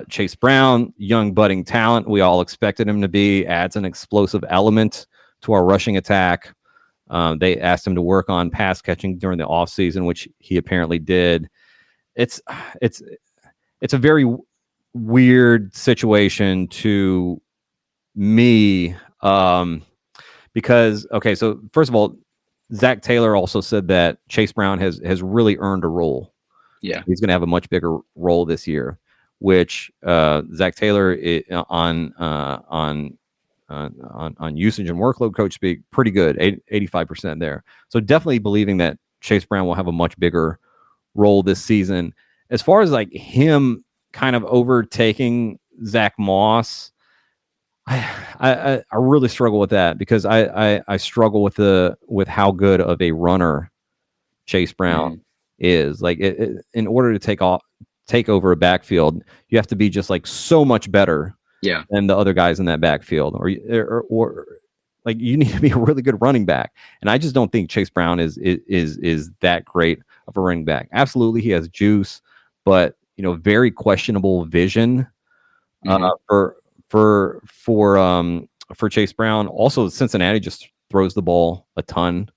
Chase Brown, young budding talent, we all expected him to be, adds an explosive element to our rushing attack. They asked him to work on pass catching during the offseason, which he apparently did. It's a very weird situation to me, because, okay, so first of all, Zach Taylor also said that Chase Brown has really earned a role. Yeah, he's going to have a much bigger role this year, which Zach Taylor on usage and workload Coachspeak, pretty good, 85% there. So definitely believing that Chase Brown will have a much bigger role this season. As far as like him kind of overtaking Zach Moss, I really struggle with that, because I struggle with how good of a runner Chase Brown is. Like in order to take over a backfield, you have to be just like so much better than the other guys in that backfield, or like you need to be a really good running back. And I just don't think Chase Brown is that great of a running back. Absolutely, he has juice, but very questionable vision for Chase Brown. Also, Cincinnati just throws the ball a ton,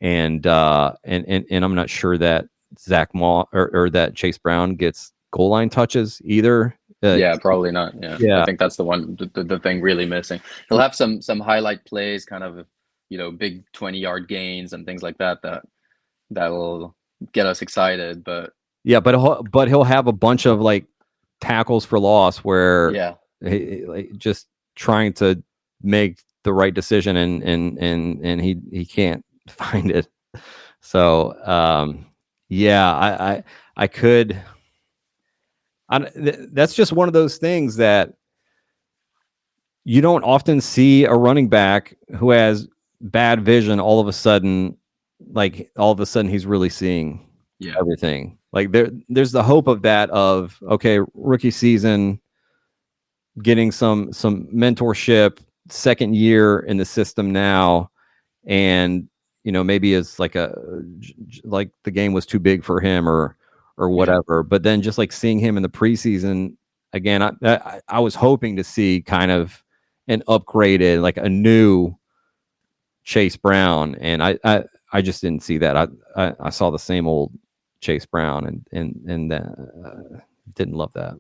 and I'm not sure that Zach Moss or that Chase Brown gets goal line touches either. Probably not. I think that's the thing really missing. He'll have some highlight plays, kind of big 20-yard gains and things like that will get us excited. But he'll have a bunch of like tackles for loss where he, like, just trying to make the right decision and he can't find it. So I could. That's just one of those things that you don't often see a running back who has bad vision. All of a sudden he's really seeing everything. Like there's the hope of that, of, okay, rookie season, getting some mentorship, second year in the system now. And, maybe it's like the game was too big for him or whatever. But then just like seeing him in the preseason again, I was hoping to see kind of an upgraded, like a new Chase Brown. And I just didn't see that. I saw the same old Chase Brown and didn't love that.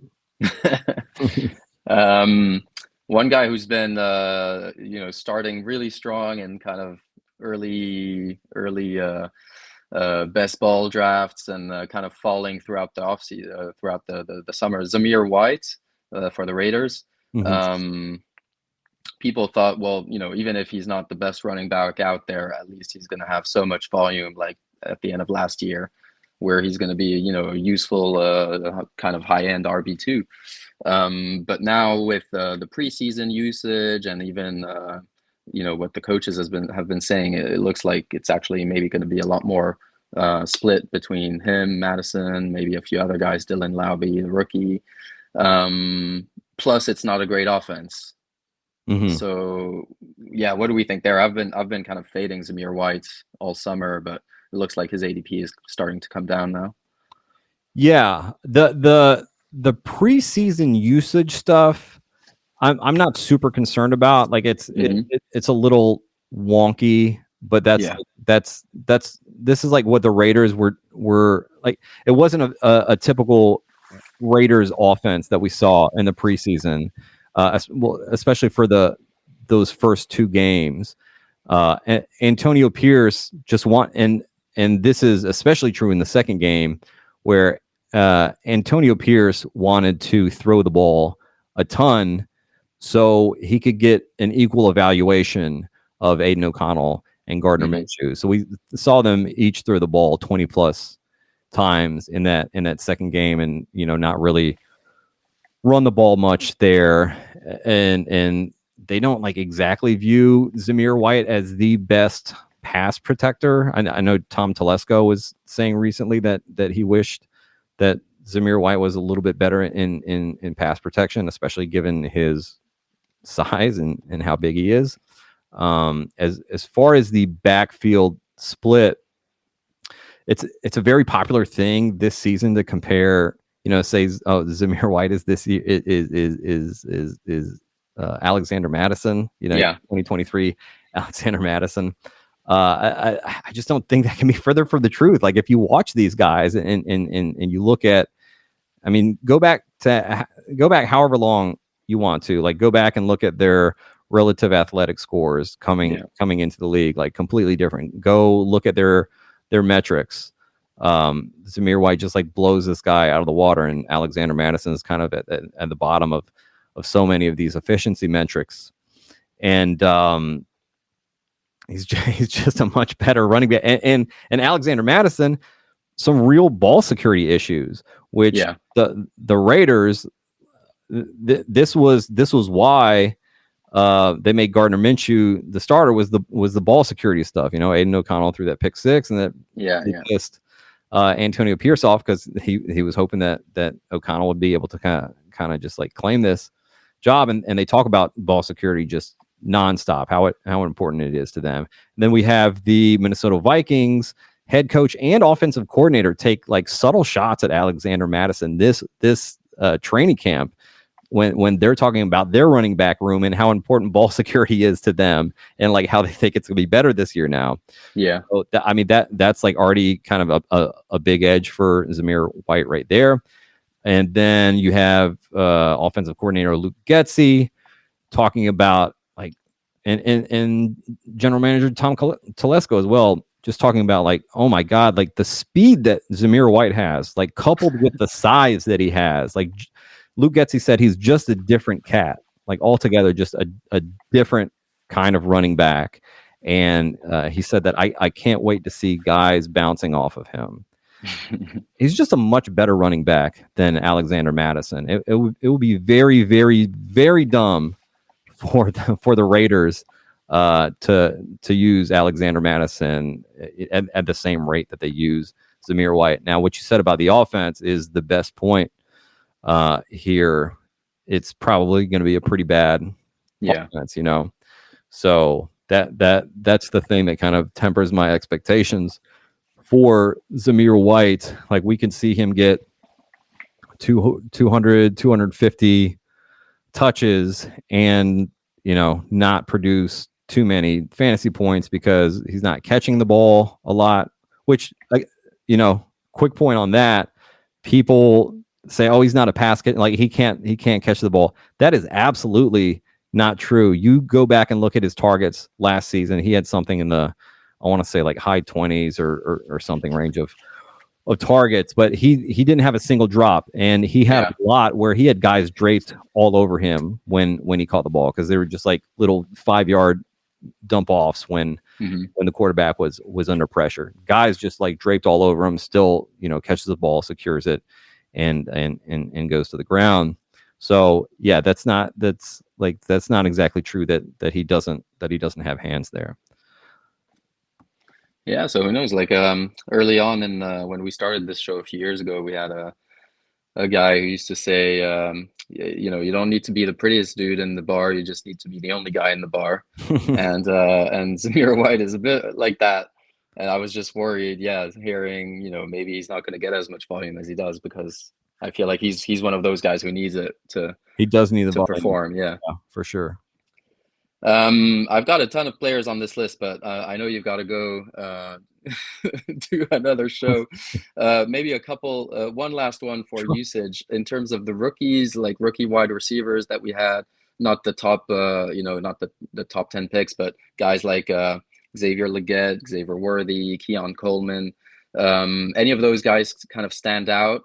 One guy who's been starting really strong and kind of early best ball drafts and kind of falling throughout the offseason, throughout the summer, Zamir White for the Raiders. People thought, well, even if he's not the best running back out there, at least he's going to have so much volume, like at the end of last year, where he's going to be, a useful kind of high-end RB2. But now with the preseason usage and even what the coaches have been saying, it looks like it's actually maybe going to be a lot more split between him, Madison, maybe a few other guys, Dylan Laube, the rookie. Plus, it's not a great offense. So what do we think there? I've been kind of fading Zamir White all summer, but it looks like his ADP is starting to come down now. Yeah, the preseason usage stuff, I'm not super concerned about. Like it's a little wonky, but this is like what the Raiders were like. It wasn't a typical Raiders offense that we saw in the preseason, especially for those first two games. Antonio Pierce just and this is especially true in the second game, where Antonio Pierce wanted to throw the ball a ton so he could get an equal evaluation of Aiden O'Connell and Gardner Minshew. So we saw them each throw the ball 20 plus times in that second game, and not really run the ball much there. And they don't like exactly view Zamir White as the best pass protector. I know Tom Telesco was saying recently that he wished that Zamir White was a little bit better in pass protection, especially given his size and how big he is. As far as the backfield split, it's a very popular thing this season to compare. Say Zamir White is this year is Alexander Madison. 2023 Alexander Madison. I just don't think that can be further from the truth. Like if you watch these guys and you look at, I mean, go back however long you want to, like go back and look at their relative athletic scores coming into the league, like completely different. Go look at their metrics. Zamir White just like blows this guy out of the water, and Alexander Madison is kind of at the bottom of so many of these efficiency metrics. And he's just a much better running back. And Alexander Madison, some real ball security issues, which the Raiders, this was why they made Gardner Minshew the starter, was the ball security stuff. Aiden O'Connell threw that pick six, and that just Antonio Pierce off because he was hoping that O'Connell would be able to kind of just like claim this job. And they talk about ball security just nonstop, how important it is to them. And then we have the Minnesota Vikings head coach and offensive coordinator take like subtle shots at Alexander Mattison this training camp when they're talking about their running back room and how important ball security is to them and like how they think it's gonna be better this year now. Yeah. So I mean, that's like already kind of a big edge for Zamir White right there. And then you have offensive coordinator Luke Getsy talking about like, and general manager Tom Telesco as well, just talking about like, oh my God, like the speed that Zamir White has, like coupled with the size that he has, like Luke Getsy said he's just a different cat, like altogether just a different kind of running back. And he said that I can't wait to see guys bouncing off of him. He's just a much better running back than Alexander Mattison. It would be very, very, very dumb for the Raiders to use Alexander Mattison at the same rate that they use Zamir White. Now, what you said about the offense is the best point here. It's probably going to be a pretty bad offense, you know. So that's the thing that kind of tempers my expectations for Zamir White. Like we can see him get 250 touches and, you know, not produce too many fantasy points because he's not catching the ball a lot, which, you know, quick point on that. People say, oh, he's not a pass catcher. Like he can't catch the ball. That is absolutely not true. You go back and look at his targets last season. He had something in the, I want to say like high 20s or something range of targets, but he didn't have a single drop, and he had a lot where he had guys draped all over him when he caught the ball because they were just like little 5-yard dump offs when the quarterback was under pressure. Guys just like draped all over him, still, you know, catches the ball, secures it, and goes to the ground. So yeah, that's not exactly true that he doesn't have hands there. Yeah, so who knows? Like early on in when we started this show a few years ago, we had a guy who used to say, you know, you don't need to be the prettiest dude in the bar, you just need to be the only guy in the bar. and Zamir White is a bit like that. And I was just worried, hearing, you know, maybe he's not going to get as much volume as he does, because I feel like he's one of those guys who needs it to. He does need the volume. Perform, yeah, for sure. I've got a ton of players on this list, but I know you've got to go do another show. Maybe a couple, one last one for usage in terms of the rookies, like rookie wide receivers that we had, not the top, you know, not the top 10 picks, but guys like Xavier Legette, Xavier Worthy, Keon Coleman. Any of those guys kind of stand out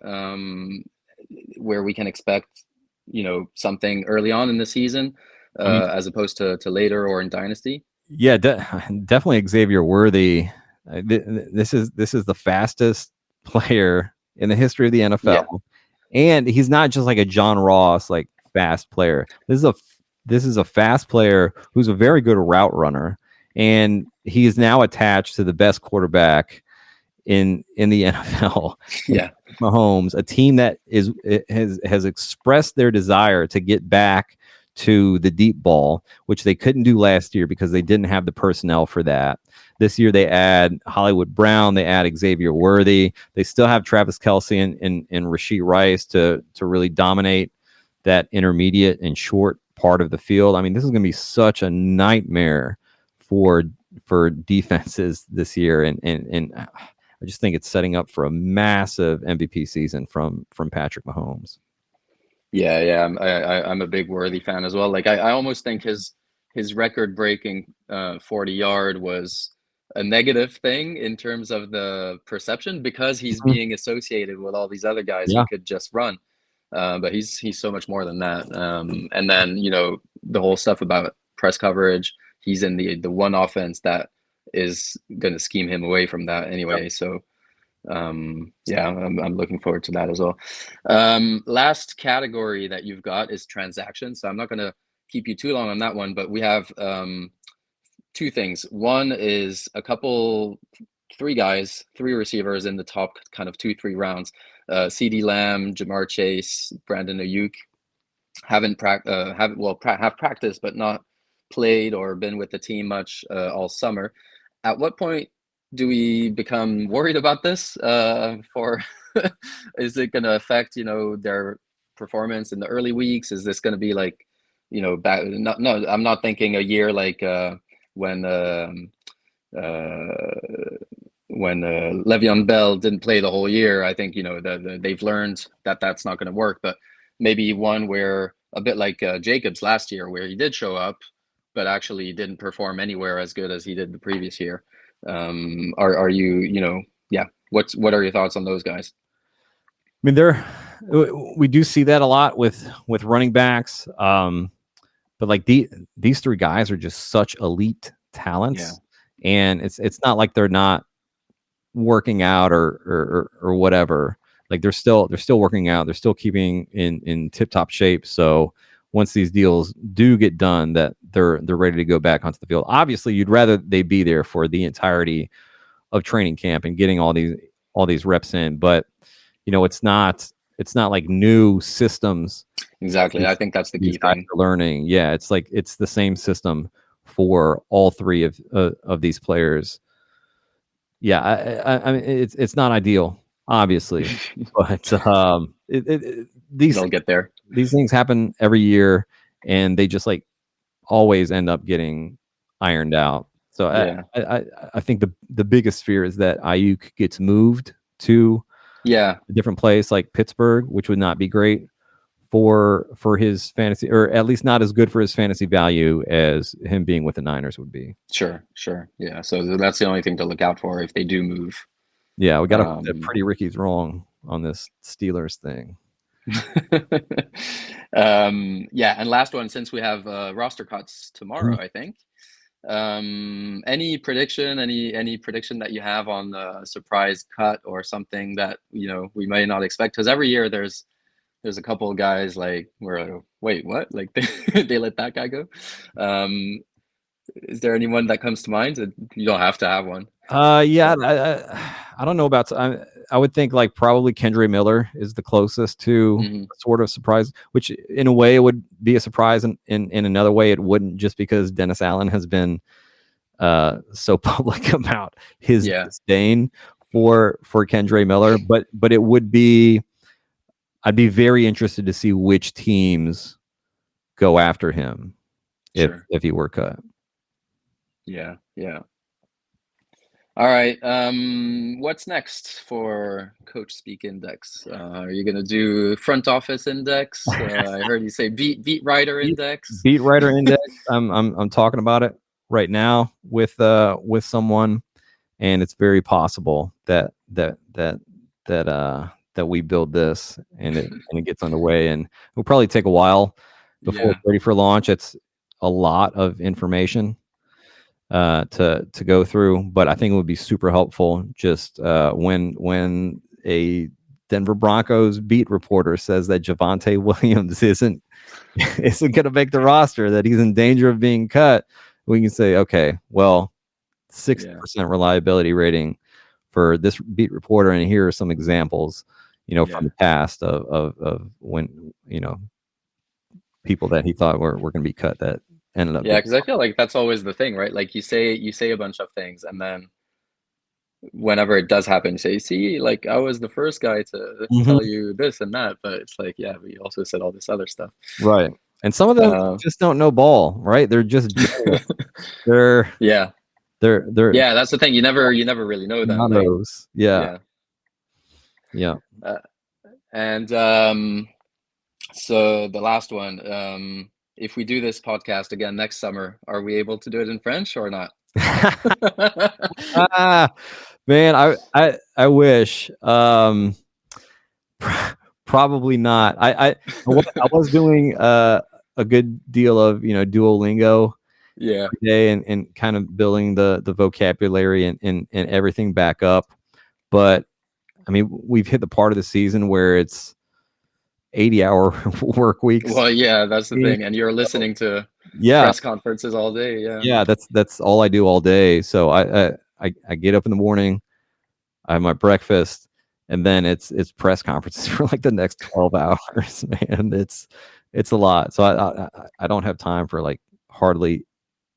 where we can expect, you know, something early on in the season? As opposed to later or in Dynasty? Yeah, definitely Xavier Worthy. This is the fastest player in the history of the NFL, and he's not just like a John Ross like fast player. This is a fast player who's a very good route runner, and he is now attached to the best quarterback in the NFL. Yeah, Mahomes, a team that has expressed their desire to get back to the deep ball, which they couldn't do last year because they didn't have the personnel for that. This year they add Hollywood Brown, they add Xavier Worthy. They still have Travis Kelce and Rashee Rice to really dominate that intermediate and short part of the field. I mean, this is going to be such a nightmare for defenses this year, and I just think it's setting up for a massive MVP season from Patrick Mahomes. Yeah, I'm a big Worthy fan as well. Like I almost think his record-breaking 40-yard was a negative thing in terms of the perception, because he's being associated with all these other guys who could just run. But he's so much more than that. And then, you know, the whole stuff about press coverage, he's in the one offense that is going to scheme him away from that anyway. So I'm looking forward to that as well. Last category that you've got is transactions. So I'm not going to keep you too long on that one, but we have two things. One is a couple three receivers in the top kind of 2-3 rounds. CD Lamb, Jamar Chase, Brandon Ayuk have practiced but not played or been with the team much all summer. At what point do we become worried about this? Is it going to affect, their performance in the early weeks? Is this going to be like, back? No, I'm not thinking a year like when Le'Veon Bell didn't play the whole year. I think they've learned that that's not going to work. But maybe one where a bit like Jacobs last year, where he did show up, but actually didn't perform anywhere as good as he did the previous year. Are you what are your thoughts on those guys? I mean, we do see that a lot with running backs, but like these three guys are just such elite talents, and it's not like they're not working out or whatever. Like they're still working out. They're still keeping in tip-top shape. So once these deals do get done, that they're ready to go back onto the field. Obviously, you'd rather they be there for the entirety of training camp and getting all these reps in. But it's not like new systems. Exactly. I think that's the key thing. Learning. Yeah, it's like it's the same system for all three of these players. Yeah, I mean it's not ideal, obviously, but they'll get there. These things happen every year, and they just like always end up getting ironed out. So I think the biggest fear is that Ayuk gets moved to a different place like Pittsburgh, which would not be great for his fantasy, or at least not as good for his fantasy value as him being with the Niners would be. Sure. Yeah. So that's the only thing to look out for if they do move. Yeah, we got to put Pretty Ricky's wrong on this Steelers thing. And last one, since we have roster cuts tomorrow, I think. Any prediction that you have on a surprise cut or something that we might not expect? Because every year there's a couple of guys like we're like, wait, what? Like they let that guy go. Is there anyone that comes to mind? You don't have to have one. I don't know about. I would think like probably Kendre Miller is the closest to sort of surprise, which in a way it would be a surprise, and in another way it wouldn't, just because Dennis Allen has been so public about his disdain for Kendre Miller. But it would be. I'd be very interested to see which teams go after him if he were cut. Yeah. All right. What's next for Coachspeak Index? Are you going to do front office index? I heard you say beat writer index. Beat writer index. I'm talking about it right now with someone, and it's very possible that we build this and it gets underway, and it'll probably take a while before it's ready for launch. It's a lot of information to go through, but I think it would be super helpful just when a Denver Broncos beat reporter says that Javonte Williams isn't going to make the roster, that he's in danger of being cut. We can say, okay, well, 60% reliability rating for this beat reporter, and here are some examples from the past of when people that he thought were going to be cut that ended up. Yeah, because I feel like that's always the thing, right? Like you say a bunch of things, and then whenever it does happen, you say, "See, like I was the first guy to tell you this and that," but it's like, yeah, but you also said all this other stuff, right? And some of them just don't know ball, right? They're just they're that's the thing. You never really know them. Those. Yeah. And so the last one, if we do this podcast again next summer, are we able to do it in French or not? Man, I wish. Probably not. I was doing a good deal of Duolingo today and kind of building the vocabulary and everything back up. But I mean, we've hit the part of the season where it's 80-hour work weeks. Well, yeah, that's the thing. And you're listening to press conferences all day. Yeah, that's all I do all day. So I I get up in the morning, I have my breakfast, and then it's press conferences for like the next 12 hours, man. It's a lot. So I don't have time for like hardly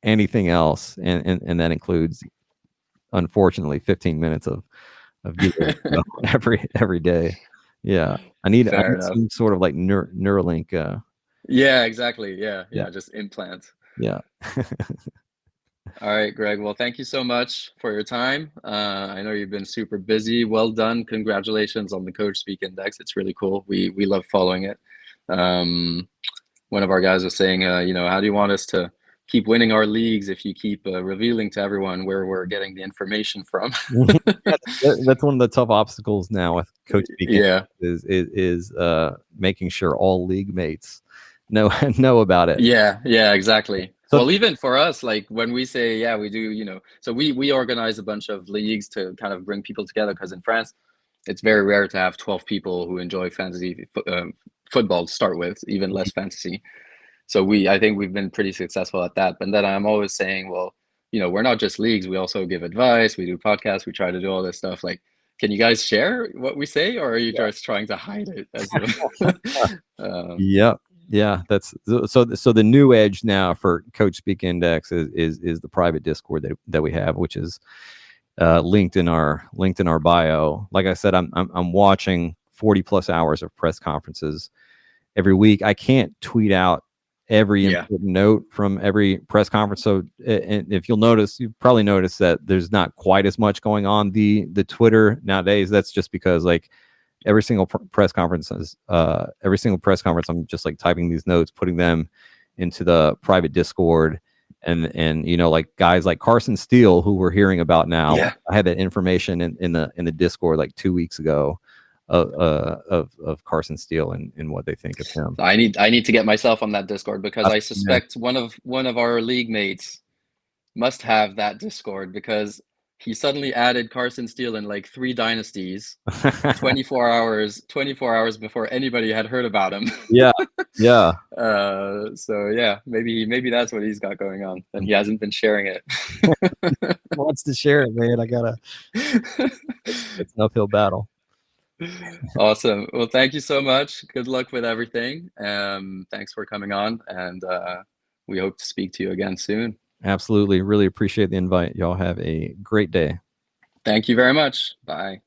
anything else. And that includes, unfortunately, 15 minutes of video every day. Yeah. I need some sort of like Neuralink. Yeah, exactly. Yeah. Just implant. Yeah. All right, Greg. Well, thank you so much for your time. I know you've been super busy. Well done. Congratulations on the Coachspeak Index. It's really cool. We love following it. One of our guys was saying, how do you want us to keep winning our leagues if you keep revealing to everyone where we're getting the information from? That's one of the tough obstacles now with Coachspeak. Yeah, is making sure all league mates know about it. Yeah, exactly. So, well, even for us, like when we say, we do, so we organize a bunch of leagues to kind of bring people together, because in France, it's very rare to have 12 people who enjoy fantasy football to start with, even less fantasy. So I think we've been pretty successful at that. But then I'm always saying, well, we're not just leagues. We also give advice. We do podcasts. We try to do all this stuff. Like, can you guys share what we say, or are you just trying to hide it? Yeah, that's so the new edge now for Coachspeak Index is the private Discord that we have, which is linked in our bio. Like I said, I'm watching 40 plus hours of press conferences every week. I can't tweet out every important note from every press conference. So and if you'll notice, you probably noticed that there's not quite as much going on the Twitter nowadays. That's just because like every single press conference, I'm just like typing these notes, putting them into the private Discord, and like guys like Carson Steele, who we're hearing about now. Yeah. I had that information in the Discord like 2 weeks ago of Carson Steele and what they think of him. I need to get myself on that Discord, because I suspect one of our league mates must have that Discord, because he suddenly added Carson Steele in like 3 dynasties, 24 hours before anybody had heard about him. Yeah. So yeah, maybe that's what he's got going on, and he hasn't been sharing it. He wants to share it, man. It's an uphill battle. Awesome. Well, thank you so much. Good luck with everything. Thanks for coming on, and we hope to speak to you again soon. Absolutely. Really appreciate the invite. Y'all have a great day. Thank you very much. Bye.